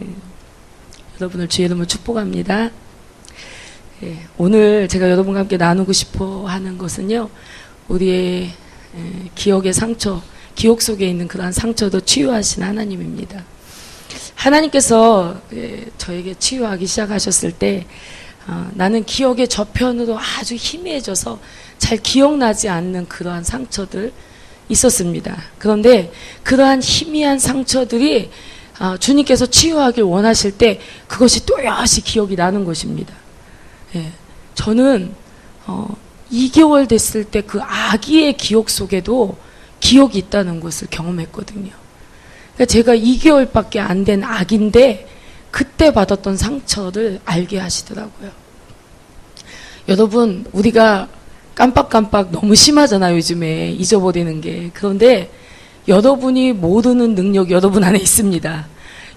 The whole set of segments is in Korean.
예, 여러분을 주의 이름으로 축복합니다. 예, 오늘 제가 여러분과 함께 나누고 싶어 하는 것은요, 우리의 기억의 상처, 기억 속에 있는 그러한 상처도 치유하신 하나님입니다. 하나님께서 저에게 치유하기 시작하셨을 때 나는 기억의 저편으로 아주 희미해져서 잘 기억나지 않는 그러한 상처들 있었습니다. 그런데 그러한 희미한 상처들이 주님께서 치유하길 원하실 때 그것이 또렷이 기억이 나는 것입니다. 예, 저는 2개월 됐을 때 그 아기의 기억 속에도 기억이 있다는 것을 경험했거든요. 그러니까 제가 2개월밖에 안 된 아기인데 그때 받았던 상처를 알게 하시더라고요. 여러분, 우리가 깜빡깜빡 너무 심하잖아요, 요즘에. 잊어버리는 게. 그런데 여러분이 모르는 능력이 여러분 안에 있습니다.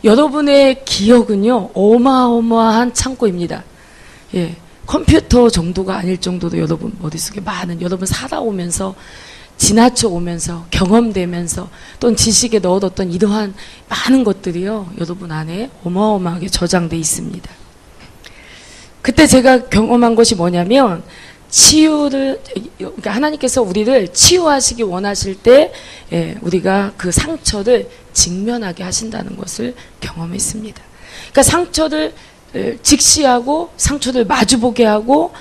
여러분의 기억은요, 어마어마한 창고입니다. 예, 컴퓨터 정도가 아닐 정도로 여러분 머릿속에 많은, 여러분 살아오면서, 지나쳐 오면서, 경험되면서, 또는 지식에 넣어뒀던 이러한 많은 것들이요, 여러분 안에 어마어마하게 저장돼 있습니다. 그때 제가 경험한 것이 뭐냐면, 그러니까 하나님께서 우리를 치유하시기 원하실 때, 우리가 그 상처를 직면하게 하신다는 것을 경험했습니다. 그러니까 상처를 직시하고, 상처를 마주보게 하고,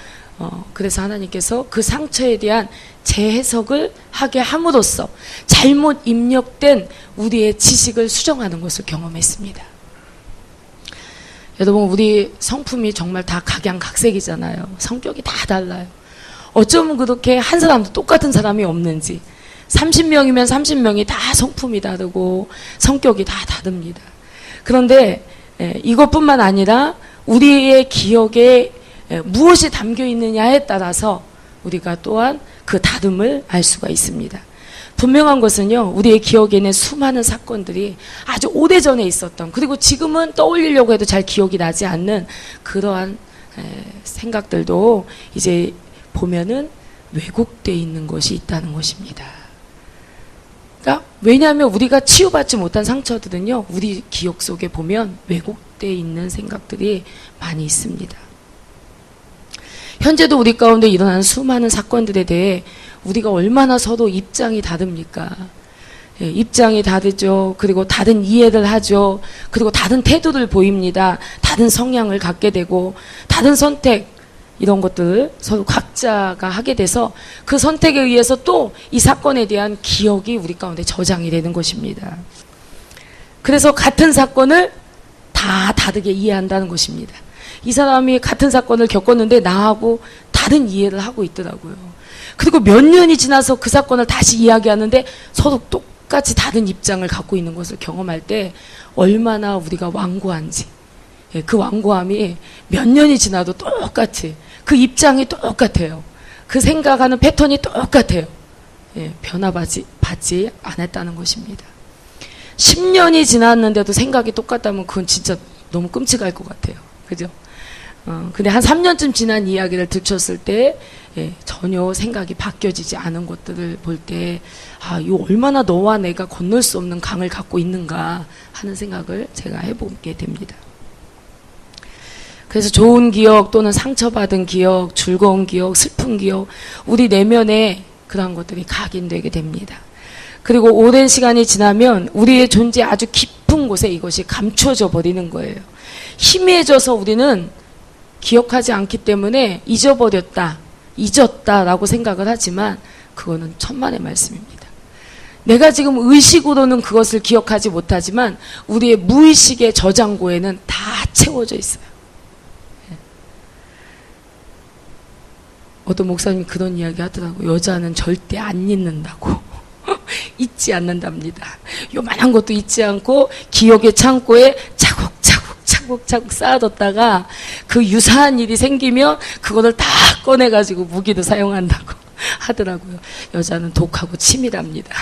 그래서 하나님께서 그 상처에 대한 재해석을 하게 함으로써 잘못 입력된 우리의 지식을 수정하는 것을 경험했습니다. 여러분, 우리 성품이 정말 다 각양각색이잖아요. 성격이 다 달라요. 어쩌면 그렇게 한 사람도 똑같은 사람이 없는지, 30명이면 30명이 다 성품이 다르고 성격이 다 다릅니다. 그런데 이것뿐만 아니라 우리의 기억에 무엇이 담겨 있느냐에 따라서 우리가 또한 그 다름을 알 수가 있습니다. 분명한 것은요, 우리의 기억에는 수많은 사건들이 아주 오래전에 있었던, 그리고 지금은 떠올리려고 해도 잘 기억이 나지 않는 그러한 생각들도 이제 보면은 왜곡되어 있는 것이 있다는 것입니다. 그러니까 왜냐하면 우리가 치유받지 못한 상처들은요, 우리 기억 속에 보면 왜곡되어 있는 생각들이 많이 있습니다. 현재도 우리 가운데 일어나는 수많은 사건들에 대해 우리가 얼마나 서로 입장이 다릅니까? 예, 입장이 다르죠. 그리고 다른 이해를 하죠. 그리고 다른 태도를 보입니다. 다른 성향을 갖게 되고, 다른 선택, 이런 것들을 서로 각자가 하게 돼서 그 선택에 의해서 또 이 사건에 대한 기억이 우리 가운데 저장이 되는 것입니다. 그래서 같은 사건을 다 다르게 이해한다는 것입니다. 이 사람이 같은 사건을 겪었는데 나하고 다른 이해를 하고 있더라고요. 그리고 몇 년이 지나서 그 사건을 다시 이야기하는데 서로 똑같이 다른 입장을 갖고 있는 것을 경험할 때 얼마나 우리가 완고한지, 그 완고함이 몇 년이 지나도 똑같이, 그 입장이 똑같아요. 그 생각하는 패턴이 똑같아요. 변화받지 않았다는 것입니다. 10년이 지났는데도 생각이 똑같다면 그건 진짜 너무 끔찍할 것 같아요. 그죠? 근데 한 3년쯤 지난 이야기를 들었을 때 전혀 생각이 바뀌어지지 않은 것들을 볼 때, 이거 얼마나 너와 내가 건널 수 없는 강을 갖고 있는가 하는 생각을 제가 해보게 됩니다. 그래서 좋은 기억 또는 상처받은 기억, 즐거운 기억, 슬픈 기억, 우리 내면에 그러한 것들이 각인되게 됩니다. 그리고 오랜 시간이 지나면 우리의 존재 아주 깊은 곳에 이것이 감추어져 버리는 거예요. 희미해져서 우리는 기억하지 않기 때문에 잊어버렸다, 잊었다라고 생각을 하지만 그거는 천만의 말씀입니다. 내가 지금 의식으로는 그것을 기억하지 못하지만 우리의 무의식의 저장고에는 다 채워져 있어요. 어떤 목사님이 그런 이야기 하더라고요. 여자는 절대 안 잊는다고. 잊지 않는답니다. 요만한 것도 잊지 않고 기억의 창고에 차곡차곡 쌓아뒀다가 그 유사한 일이 생기면 그거를 다 꺼내가지고 무기도 사용한다고 하더라고요. 여자는 독하고 치밀합니다.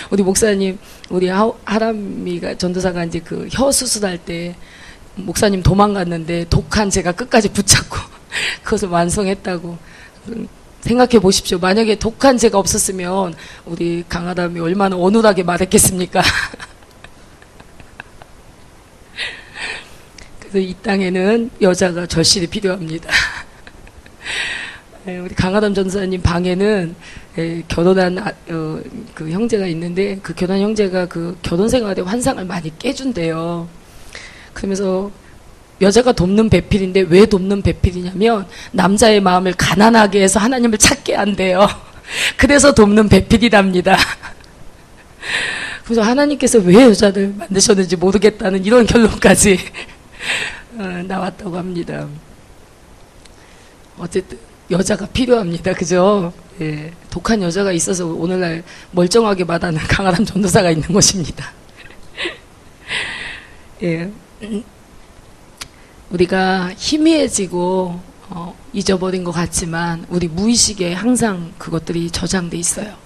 우리 목사님, 우리 하람이가 전도사가 이제 그 혀 수술할 때 목사님 도망갔는데 독한 제가 끝까지 붙잡고 그것을 완성했다고. 생각해 보십시오. 만약에 독한 죄가 없었으면 우리 강하람이 얼마나 어눌하게 말했겠습니까? 그래서 이 땅에는 여자가 절실히 필요합니다. 우리 강하담 전사님 방에는 결혼한 그 형제가 있는데 그 결혼한 형제가 그 결혼 생활의 환상을 많이 깨준대요. 그러면서 여자가 돕는 배필인데 왜 돕는 배필이냐면 남자의 마음을 가난하게 해서 하나님을 찾게 한대요. 그래서 돕는 배필이랍니다. 그래서 하나님께서 왜 여자를 만드셨는지 모르겠다는 이런 결론까지 나왔다고 합니다. 어쨌든 여자가 필요합니다. 그죠? 예, 독한 여자가 있어서 오늘날 멀쩡하게 마다하는 강하담 전도사가 있는 것입니다. 예, 우리가 희미해지고 잊어버린 것 같지만 우리 무의식에 항상 그것들이 저장돼 있어요.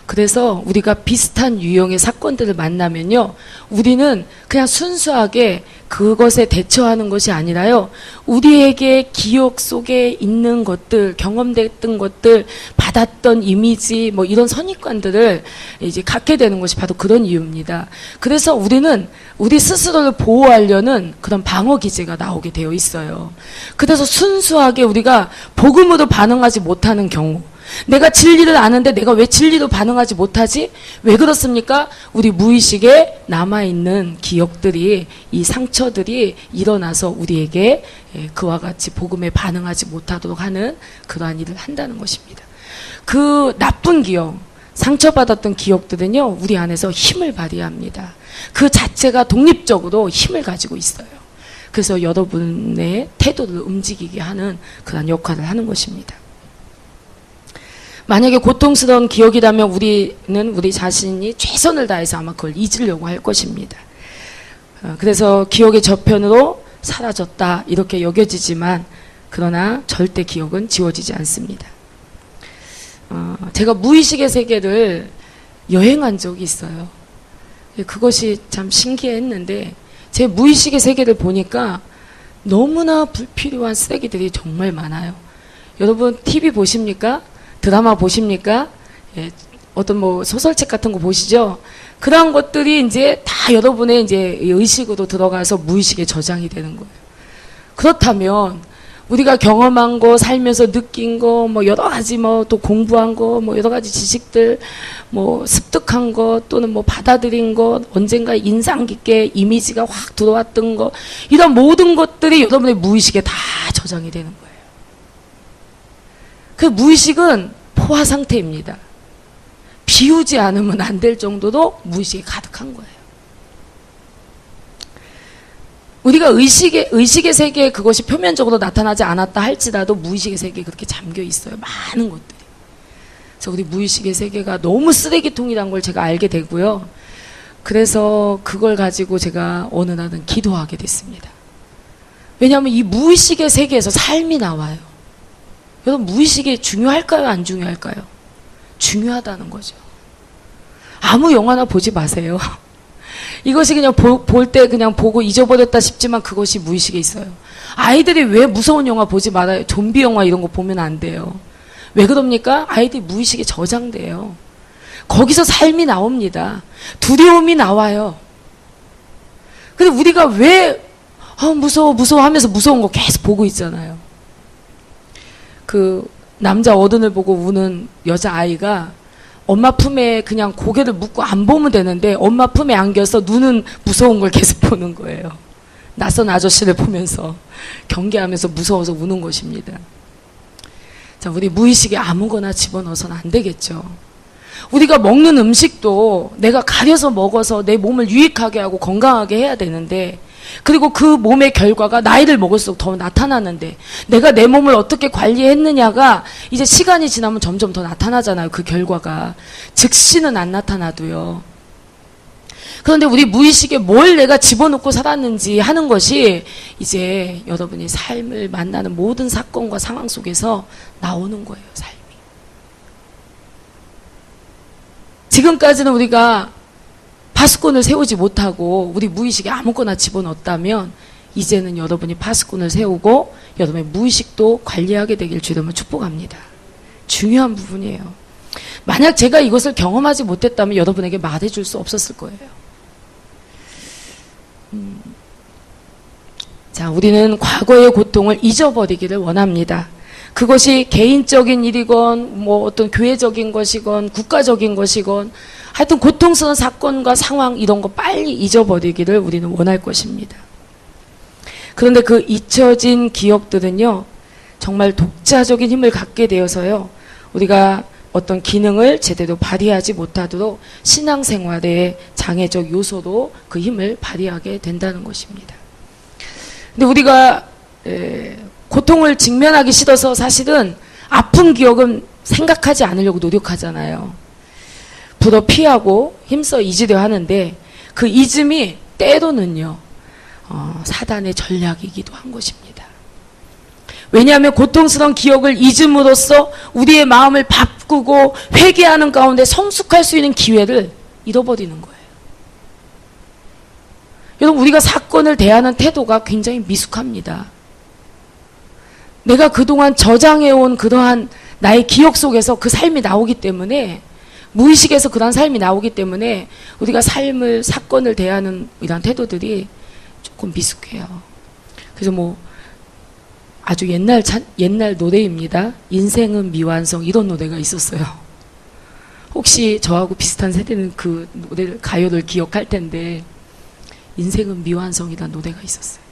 그래서 우리가 비슷한 유형의 사건들을 만나면요, 우리는 그냥 순수하게 그것에 대처하는 것이 아니라요, 우리에게 기억 속에 있는 것들, 경험됐던 것들, 받았던 이미지, 뭐 이런 선입관들을 이제 갖게 되는 것이 바로 그런 이유입니다. 그래서 우리는 우리 스스로를 보호하려는 그런 방어 기제가 나오게 되어 있어요. 그래서 순수하게 우리가 복음으로 반응하지 못하는 경우, 내가 진리를 아는데 내가 왜 진리로 반응하지 못하지? 왜 그렇습니까? 우리 무의식에 남아있는 기억들이, 이 상처들이 일어나서 우리에게 그와 같이 복음에 반응하지 못하도록 하는 그러한 일을 한다는 것입니다. 그 나쁜 기억, 상처받았던 기억들은요, 우리 안에서 힘을 발휘합니다. 그 자체가 독립적으로 힘을 가지고 있어요. 그래서 여러분의 태도를 움직이게 하는 그런 역할을 하는 것입니다. 만약에 고통스러운 기억이라면 우리는 우리 자신이 최선을 다해서 아마 그걸 잊으려고 할 것입니다. 그래서 기억의 저편으로 사라졌다 이렇게 여겨지지만 그러나 절대 기억은 지워지지 않습니다. 제가 무의식의 세계를 여행한 적이 있어요. 그것이 참 신기했는데 제 무의식의 세계를 보니까 너무나 불필요한 쓰레기들이 정말 많아요. 여러분 TV 보십니까? 드라마 보십니까? 예, 어떤 뭐 소설책 같은 거 보시죠? 그런 것들이 이제 다 여러분의 이제 의식으로 들어가서 무의식에 저장이 되는 거예요. 그렇다면 우리가 경험한 거, 살면서 느낀 거, 뭐 여러 가지 뭐 또 공부한 거, 뭐 여러 가지 지식들, 뭐 습득한 거, 또는 뭐 받아들인 거, 언젠가 인상 깊게 이미지가 확 들어왔던 거, 이런 모든 것들이 여러분의 무의식에 다 저장이 되는 거예요. 그 무의식은 포화 상태입니다. 비우지 않으면 안 될 정도로 무의식이 가득한 거예요. 우리가 의식의 세계에 그것이 표면적으로 나타나지 않았다 할지라도 무의식의 세계에 그렇게 잠겨 있어요. 많은 것들이. 그래서 우리 무의식의 세계가 너무 쓰레기통이란 걸 제가 알게 되고요. 그래서 그걸 가지고 제가 어느 날은 기도하게 됐습니다. 왜냐하면 이 무의식의 세계에서 삶이 나와요. 여러분, 무의식이 중요할까요? 안 중요할까요? 중요하다는 거죠. 아무 영화나 보지 마세요. 이것이 그냥 볼 때 그냥 보고 잊어버렸다 싶지만 그것이 무의식에 있어요. 아이들이 왜 무서운 영화 보지 말아요? 좀비 영화 이런 거 보면 안 돼요. 왜 그럽니까? 아이들이 무의식에 저장돼요. 거기서 삶이 나옵니다. 두려움이 나와요. 근데 우리가 왜 무서워 하면서 무서운 거 계속 보고 있잖아요. 그 남자 어른을 보고 우는 여자아이가 엄마 품에 그냥 고개를 묻고 안 보면 되는데 엄마 품에 안겨서 눈은 무서운 걸 계속 보는 거예요. 낯선 아저씨를 보면서 경계하면서 무서워서 우는 것입니다. 자, 우리 무의식에 아무거나 집어넣어서는 안 되겠죠. 우리가 먹는 음식도 내가 가려서 먹어서 내 몸을 유익하게 하고 건강하게 해야 되는데, 그리고 그 몸의 결과가 나이를 먹을수록 더 나타나는데, 내가 내 몸을 어떻게 관리했느냐가 이제 시간이 지나면 점점 더 나타나잖아요. 그 결과가 즉시는 안 나타나도요. 그런데 우리 무의식에 뭘 내가 집어넣고 살았는지 하는 것이 이제 여러분이 삶을 만나는 모든 사건과 상황 속에서 나오는 거예요. 삶이. 지금까지는 우리가 파수꾼을 세우지 못하고 우리 무의식에 아무거나 집어넣었다면 이제는 여러분이 파수꾼을 세우고 여러분의 무의식도 관리하게 되길 주님을 축복합니다. 중요한 부분이에요. 만약 제가 이것을 경험하지 못했다면 여러분에게 말해줄 수 없었을 거예요. 자, 자, 우리는 과거의 고통을 잊어버리기를 원합니다. 그것이 개인적인 일이건 뭐 어떤 교회적인 것이건 국가적인 것이건 하여튼 고통스러운 사건과 상황 이런 거 빨리 잊어버리기를 우리는 원할 것입니다. 그런데 그 잊혀진 기억들은요, 정말 독자적인 힘을 갖게 되어서요, 우리가 어떤 기능을 제대로 발휘하지 못하도록 신앙생활의 장애적 요소로 그 힘을 발휘하게 된다는 것입니다. 근데 우리가 고통을 직면하기 싫어서 사실은 아픈 기억은 생각하지 않으려고 노력하잖아요. 불어 피하고 힘써 잊으려 하는데 그 잊음이 때로는요, 사단의 전략이기도 한 것입니다. 왜냐하면 고통스러운 기억을 잊음으로써 우리의 마음을 바꾸고 회개하는 가운데 성숙할 수 있는 기회를 잃어버리는 거예요. 여러분, 우리가 사건을 대하는 태도가 굉장히 미숙합니다. 내가 그동안 저장해온 그러한 나의 기억 속에서 그 삶이 나오기 때문에, 무의식에서 그런 삶이 나오기 때문에 우리가 사건을 대하는 이런 태도들이 조금 미숙해요. 그래서 뭐 아주 옛날 노래입니다. 인생은 미완성, 이런 노래가 있었어요. 혹시 저하고 비슷한 세대는 그 노래를, 가요를 기억할 텐데, 인생은 미완성이라는 노래가 있었어요.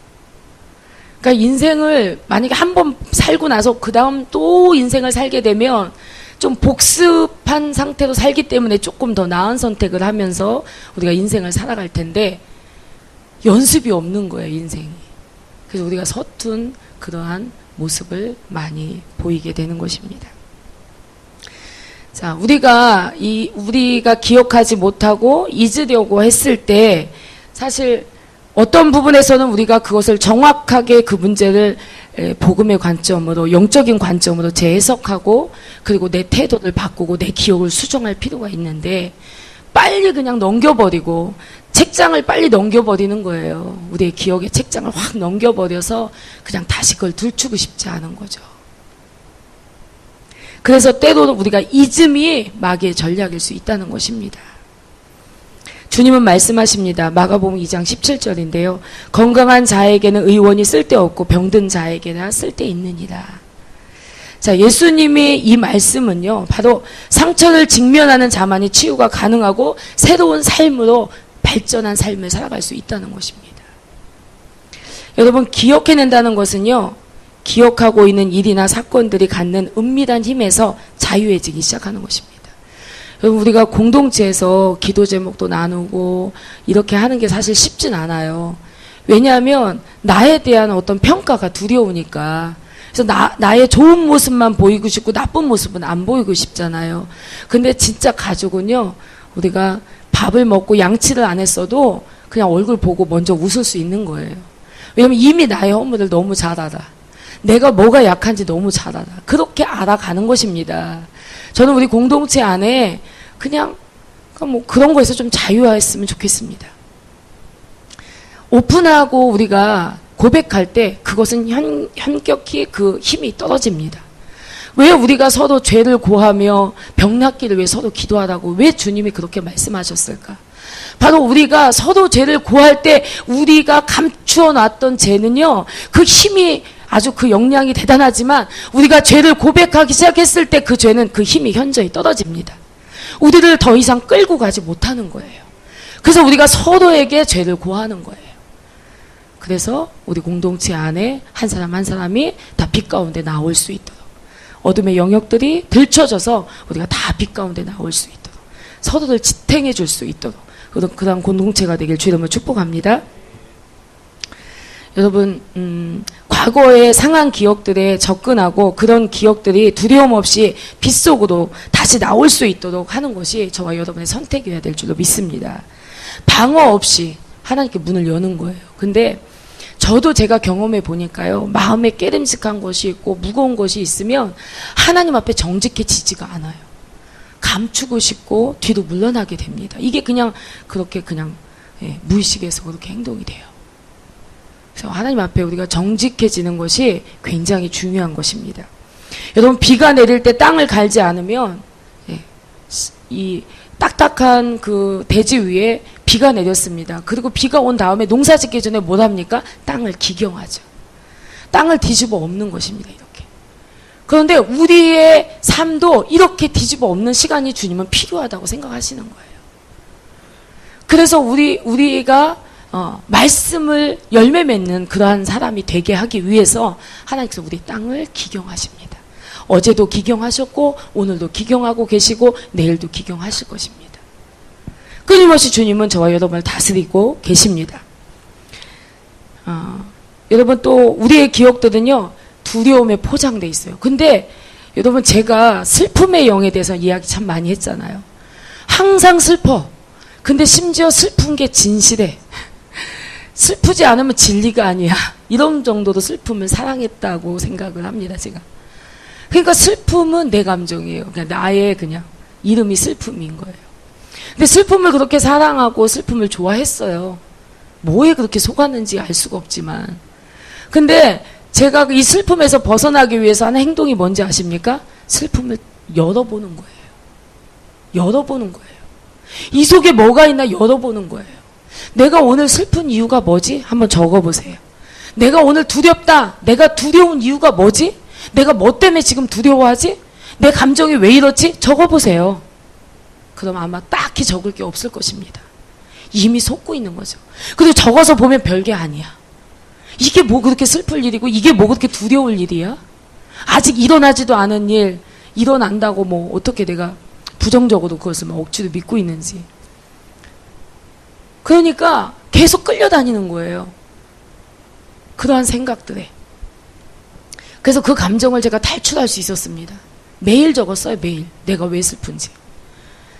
그러니까 인생을 만약에 한 번 살고 나서 그 다음 또 인생을 살게 되면 좀 복습한 상태로 살기 때문에 조금 더 나은 선택을 하면서 우리가 인생을 살아갈 텐데, 연습이 없는 거예요, 인생이. 그래서 우리가 서툰 그러한 모습을 많이 보이게 되는 것입니다. 자, 우리가 기억하지 못하고 잊으려고 했을 때 사실 어떤 부분에서는 우리가 그것을 정확하게 그 문제를 복음의 관점으로, 영적인 관점으로 재해석하고, 그리고 내 태도를 바꾸고 내 기억을 수정할 필요가 있는데, 빨리 그냥 넘겨버리고 책장을 빨리 넘겨버리는 거예요. 우리의 기억의 책장을 확 넘겨버려서 그냥 다시 그걸 들추고 싶지 않은 거죠. 그래서 때로는 우리가 잊음이 마귀의 전략일 수 있다는 것입니다. 주님은 말씀하십니다. 마가복음 2장 17절인데요. 건강한 자에게는 의원이 쓸데없고 병든 자에게나 쓸데있느니라. 자, 예수님이 이 말씀은요, 바로 상처를 직면하는 자만이 치유가 가능하고 새로운 삶으로 발전한 삶을 살아갈 수 있다는 것입니다. 여러분, 기억해낸다는 것은요, 기억하고 있는 일이나 사건들이 갖는 은밀한 힘에서 자유해지기 시작하는 것입니다. 여러분, 우리가 공동체에서 기도 제목도 나누고 이렇게 하는 게 사실 쉽진 않아요. 왜냐하면 나에 대한 어떤 평가가 두려우니까. 그래서 나의 좋은 모습만 보이고 싶고 나쁜 모습은 안 보이고 싶잖아요. 근데 진짜 가족은요, 우리가 밥을 먹고 양치를 안 했어도 그냥 얼굴 보고 먼저 웃을 수 있는 거예요. 왜냐면 이미 나의 허물을 너무 잘 알아. 내가 뭐가 약한지 너무 잘 알아. 그렇게 알아가는 것입니다. 저는 우리 공동체 안에 그냥 뭐 그런 거에서 좀 자유했으면 좋겠습니다. 오픈하고 우리가 고백할 때 그것은 현격히 그 힘이 떨어집니다. 왜 우리가 서로 죄를 고하며 병 낫기를 위해 서로 기도하라고 왜 주님이 그렇게 말씀하셨을까? 바로 우리가 서로 죄를 고할 때 우리가 감추어 놨던 죄는요, 그 힘이 아주 그 역량이 대단하지만 우리가 죄를 고백하기 시작했을 때 그 죄는 그 힘이 현저히 떨어집니다. 우리를 더 이상 끌고 가지 못하는 거예요. 그래서 우리가 서로에게 죄를 고하는 거예요. 그래서 우리 공동체 안에 한 사람 한 사람이 다 빛 가운데 나올 수 있도록, 어둠의 영역들이 들춰져서 우리가 다 빛 가운데 나올 수 있도록, 서로를 지탱해 줄 수 있도록 그런 공동체가 되길 주 이름으로 축복합니다. 여러분, 과거의 상한 기억들에 접근하고 그런 기억들이 두려움 없이 빛 속으로 다시 나올 수 있도록 하는 것이 저와 여러분의 선택이어야 될 줄로 믿습니다. 방어 없이 하나님께 문을 여는 거예요. 근데 저도 제가 경험해 보니까요, 마음에 깨름직한 것이 있고 무거운 것이 있으면 하나님 앞에 정직해지지가 않아요. 감추고 싶고 뒤로 물러나게 됩니다. 이게 그냥 그렇게 그냥 무의식에서 그렇게 행동이 돼요. 그래서 하나님 앞에 우리가 정직해지는 것이 굉장히 중요한 것입니다. 여러분, 비가 내릴 때 땅을 갈지 않으면 이 딱딱한 그 대지 위에 비가 내렸습니다. 그리고 비가 온 다음에 농사 짓기 전에 뭘 합니까? 땅을 기경하죠. 땅을 뒤집어 엎는 것입니다. 이렇게. 그런데 우리의 삶도 이렇게 뒤집어 엎는 시간이 주님은 필요하다고 생각하시는 거예요. 그래서 우리가 말씀을 열매 맺는 그러한 사람이 되게 하기 위해서 하나님께서 우리 땅을 기경하십니다. 어제도 기경하셨고 오늘도 기경하고 계시고 내일도 기경하실 것입니다. 끊임없이 주님은 저와 여러분을 다스리고 계십니다. 여러분 또 우리의 기억들은요 두려움에 포장돼 있어요. 근데 여러분 제가 슬픔의 영에 대해서 이야기 참 많이 했잖아요. 항상 슬퍼. 근데 심지어 슬픈 게 진실해. 슬프지 않으면 진리가 아니야. 이런 정도로 슬픔을 사랑했다고 생각을 합니다, 제가. 그러니까 슬픔은 내 감정이에요. 그냥 나의 그냥 이름이 슬픔인 거예요. 근데 슬픔을 그렇게 사랑하고 슬픔을 좋아했어요. 뭐에 그렇게 속았는지 알 수가 없지만. 근데 제가 이 슬픔에서 벗어나기 위해서 하는 행동이 뭔지 아십니까? 슬픔을 열어보는 거예요. 열어보는 거예요. 이 속에 뭐가 있나 열어보는 거예요. 내가 오늘 슬픈 이유가 뭐지? 한번 적어보세요. 내가 오늘 두렵다. 내가 두려운 이유가 뭐지? 내가 뭐 때문에 지금 두려워하지? 내 감정이 왜 이렇지? 적어보세요. 그럼 아마 딱히 적을 게 없을 것입니다. 이미 속고 있는 거죠. 그리고 적어서 보면 별게 아니야. 이게 뭐 그렇게 슬플 일이고 이게 뭐 그렇게 두려울 일이야? 아직 일어나지도 않은 일 일어난다고 뭐 어떻게 내가 부정적으로 그것을 막 억지로 믿고 있는지. 그러니까 계속 끌려다니는 거예요. 그러한 생각들에. 그래서 그 감정을 제가 탈출할 수 있었습니다. 매일 적었어요. 매일. 내가 왜 슬픈지.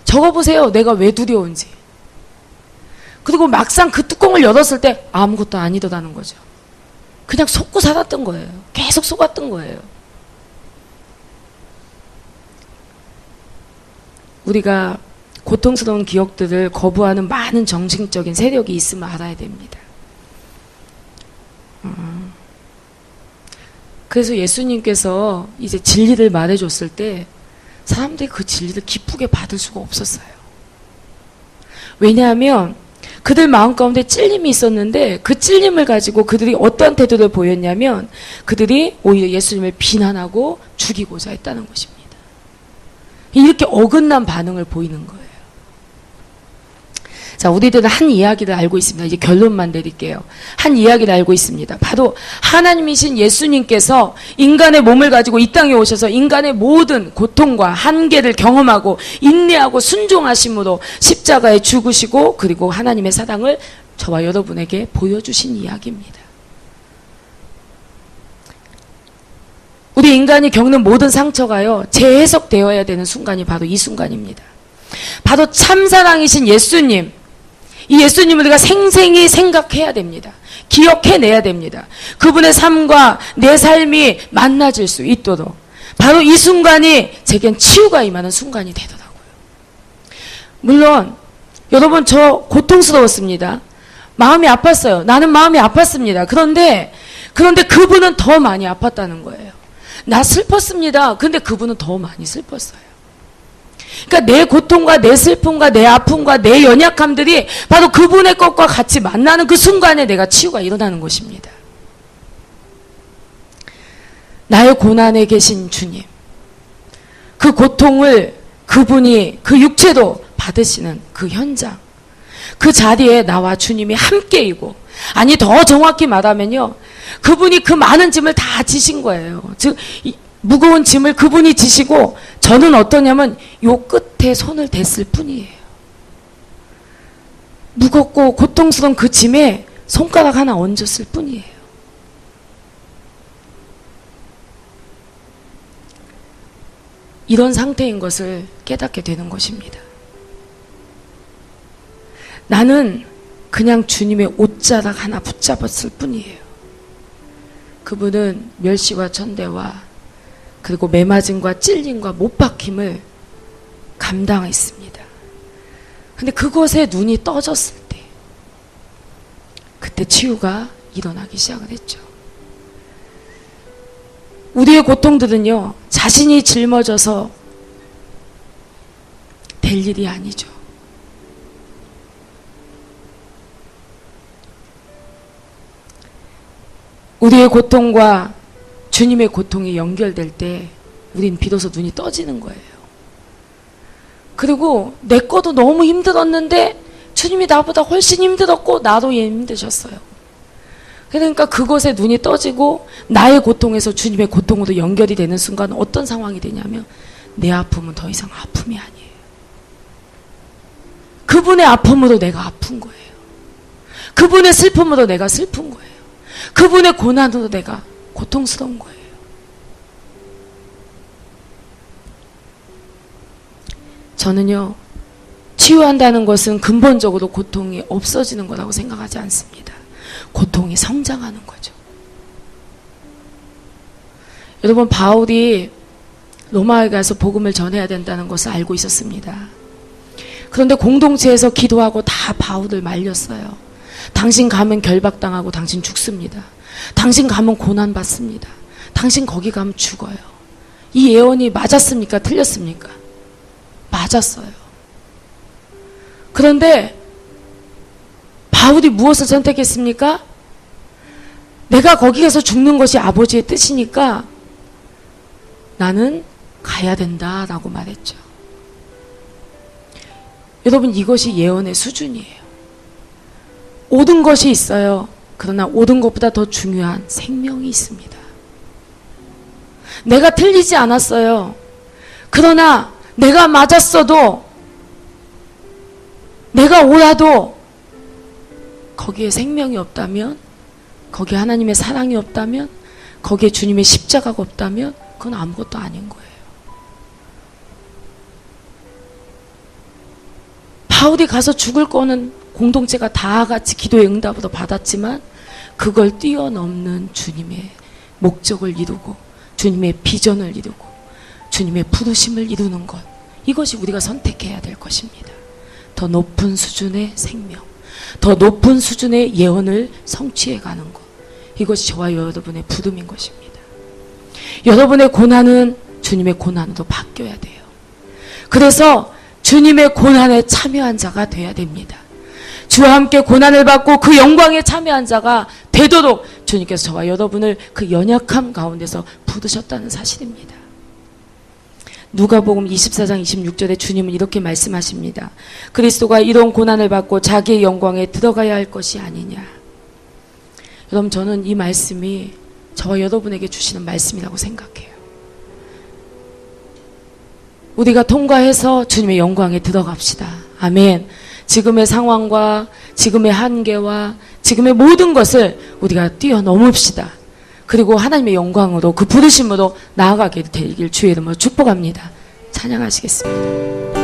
적어보세요. 내가 왜 두려운지. 그리고 막상 그 뚜껑을 열었을 때 아무것도 아니더라는 거죠. 그냥 속고 살았던 거예요. 계속 속았던 거예요. 우리가 고통스러운 기억들을 거부하는 많은 정신적인 세력이 있음을 알아야 됩니다. 그래서 예수님께서 이제 진리를 말해줬을 때 사람들이 그 진리를 기쁘게 받을 수가 없었어요. 왜냐하면 그들 마음 가운데 찔림이 있었는데 그 찔림을 가지고 그들이 어떠한 태도를 보였냐면 그들이 오히려 예수님을 비난하고 죽이고자 했다는 것입니다. 이렇게 어긋난 반응을 보이는 거예요. 자, 우리들은 한 이야기를 알고 있습니다. 이제 결론만 내릴게요. 한 이야기를 알고 있습니다. 바로 하나님이신 예수님께서 인간의 몸을 가지고 이 땅에 오셔서 인간의 모든 고통과 한계를 경험하고 인내하고 순종하심으로 십자가에 죽으시고 그리고 하나님의 사랑을 저와 여러분에게 보여주신 이야기입니다. 우리 인간이 겪는 모든 상처가요, 재해석되어야 되는 순간이 바로 이 순간입니다. 바로 참사랑이신 예수님, 이 예수님을 우리가 생생히 생각해야 됩니다. 기억해내야 됩니다. 그분의 삶과 내 삶이 만나질 수 있도록 바로 이 순간이 제겐 치유가 임하는 순간이 되더라고요. 물론 여러분 저 고통스러웠습니다. 마음이 아팠어요. 나는 마음이 아팠습니다. 그런데 그분은 더 많이 아팠다는 거예요. 나 슬펐습니다. 근데 그분은 더 많이 슬펐어요. 그러니까 내 고통과 내 슬픔과 내 아픔과 내 연약함들이 바로 그분의 것과 같이 만나는 그 순간에 내가 치유가 일어나는 것입니다. 나의 고난에 계신 주님, 그 고통을 그분이 그 육체로 받으시는 그 현장, 그 자리에 나와 주님이 함께이고, 아니 더 정확히 말하면요, 그분이 그 많은 짐을 다 지신 거예요. 즉 무거운 짐을 그분이 지시고 저는 어떠냐면 요 끝에 손을 댔을 뿐이에요. 무겁고 고통스러운 그 짐에 손가락 하나 얹었을 뿐이에요. 이런 상태인 것을 깨닫게 되는 것입니다. 나는 그냥 주님의 옷자락 하나 붙잡았을 뿐이에요. 그분은 멸시와 천대와 그리고 매맞음과 찔림과 못박힘을 감당했습니다. 근데 그것에 눈이 떠졌을 때 그때 치유가 일어나기 시작을 했죠. 우리의 고통들은요, 자신이 짊어져서 될 일이 아니죠. 우리의 고통과 주님의 고통이 연결될 때 우린 비로소 눈이 떠지는 거예요. 그리고 내 거도 너무 힘들었는데 주님이 나보다 훨씬 힘들었고 나도 힘드셨어요. 그러니까 그것에 눈이 떠지고 나의 고통에서 주님의 고통으로 연결이 되는 순간 어떤 상황이 되냐면 내 아픔은 더 이상 아픔이 아니에요. 그분의 아픔으로 내가 아픈 거예요. 그분의 슬픔으로 내가 슬픈 거예요. 그분의 고난으로 내가 고통스러운 거예요. 저는요, 치유한다는 것은 근본적으로 고통이 없어지는 거라고 생각하지 않습니다. 고통이 성장하는 거죠. 여러분, 바울이 로마에 가서 복음을 전해야 된다는 것을 알고 있었습니다. 그런데 공동체에서 기도하고 다 바울을 말렸어요. 당신 가면 결박당하고 당신 죽습니다. 당신 가면 고난받습니다. 당신 거기 가면 죽어요. 이 예언이 맞았습니까? 틀렸습니까? 맞았어요. 그런데 바울이 무엇을 선택했습니까? 내가 거기 가서 죽는 것이 아버지의 뜻이니까 나는 가야 된다라고 말했죠. 여러분, 이것이 예언의 수준이에요. 모든 것이 있어요. 그러나 모든 것보다 더 중요한 생명이 있습니다. 내가 틀리지 않았어요. 그러나 내가 맞았어도, 내가 옳아도 거기에 생명이 없다면, 거기에 하나님의 사랑이 없다면, 거기에 주님의 십자가가 없다면 그건 아무것도 아닌 거예요. 바울이 가서 죽을 거는 공동체가 다 같이 기도의 응답으로 받았지만 그걸 뛰어넘는 주님의 목적을 이루고 주님의 비전을 이루고 주님의 부르심을 이루는 것, 이것이 우리가 선택해야 될 것입니다. 더 높은 수준의 생명, 더 높은 수준의 예언을 성취해 가는 것, 이것이 저와 여러분의 부름인 것입니다. 여러분의 고난은 주님의 고난으로 바뀌어야 돼요. 그래서 주님의 고난에 참여한 자가 돼야 됩니다. 주와 함께 고난을 받고 그 영광에 참여한 자가 되도록 주님께서 저와 여러분을 그 연약함 가운데서 부르셨다는 사실입니다. 누가복음 24장 26절에 주님은 이렇게 말씀하십니다. 그리스도가 이런 고난을 받고 자기의 영광에 들어가야 할 것이 아니냐. 여러분, 저는 이 말씀이 저와 여러분에게 주시는 말씀이라고 생각해요. 우리가 통과해서 주님의 영광에 들어갑시다. 아멘. 지금의 상황과 지금의 한계와 지금의 모든 것을 우리가 뛰어넘읍시다. 그리고 하나님의 영광으로 그 부르심으로 나아가게 되길 주의 이름으로 축복합니다. 찬양하시겠습니다.